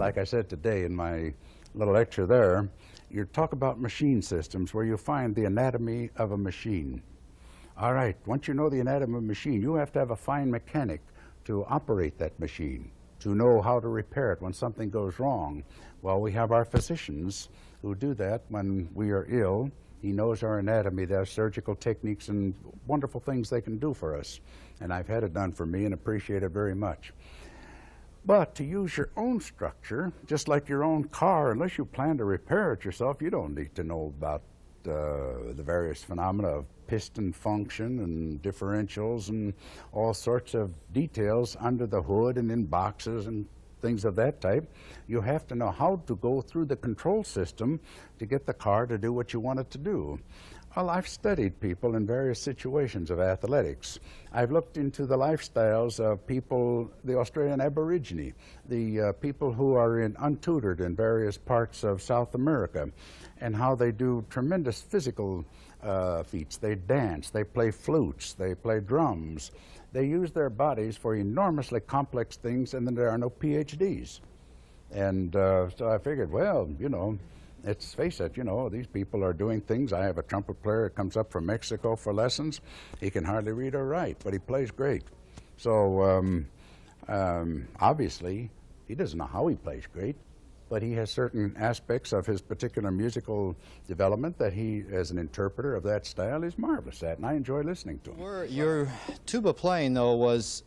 like I said today in my little lecture there, you talk about machine systems where you find the anatomy of a machine. All right, once you know the anatomy of a machine, you have to have a fine mechanic to operate that machine, to know how to repair it when something goes wrong. Well, we have our physicians who do that when we are ill. He knows our anatomy. There are surgical techniques and wonderful things they can do for us. And I've had it done for me and appreciate it very much. But to use your own structure, just like your own car, unless you plan to repair it yourself, you don't need to know about the various phenomena of piston function and differentials and all sorts of details under the hood and in boxes and things of that type. You have to know how to go through the control system to get the car to do what you want it to do. Well, I've studied people in various situations of athletics. I've looked into the lifestyles of people, the Australian Aborigine, the people who are untutored in various parts of South America, and how they do tremendous physical feats. They dance, they play flutes, they play drums. They use their bodies for enormously complex things, and then there are no PhDs. And so I figured, well, you know, let's face it, you know, these people are doing things. I have a trumpet player that comes up from Mexico for lessons. He can hardly read or write, but he plays great. So obviously, he doesn't know how he plays great, but he has certain aspects of his particular musical development that he, as an interpreter of that style, is marvelous at, and I enjoy listening to him. Your tuba playing, though, was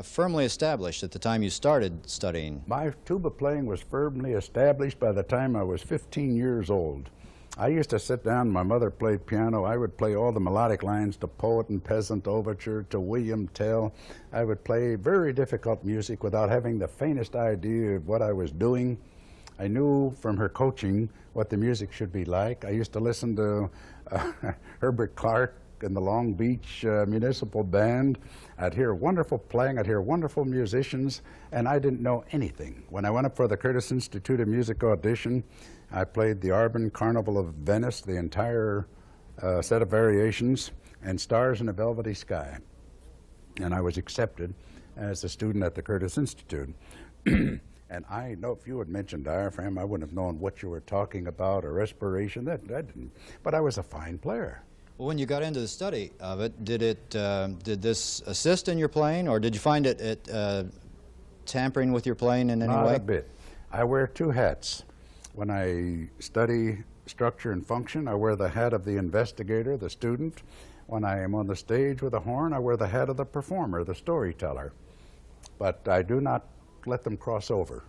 firmly established at the time you started studying. My tuba playing was firmly established by the time I was 15 years old. I used to sit down, my mother played piano. I would play all the melodic lines to Poet and Peasant Overture, to William Tell. I would play very difficult music without having the faintest idea of what I was doing. I knew from her coaching what the music should be like. I used to listen to Herbert Clark and the Long Beach Municipal Band. I'd hear wonderful playing, I'd hear wonderful musicians, and I didn't know anything. When I went up for the Curtis Institute of Music audition, I played the Arbon Carnival of Venice, the entire set of variations, and Stars in a Velvety Sky. And I was accepted as a student at the Curtis Institute. And I know if you had mentioned diaphragm, I wouldn't have known what you were talking about, or respiration. That didn't. But I was a fine player. Well, when you got into the study of it, did this assist in your playing, or did you find it tampering with your playing in any way? Not a bit. I wear two hats. When I study structure and function, I wear the hat of the investigator, the student. When I am on the stage with a horn, I wear the hat of the performer, the storyteller. But I do not let them cross over.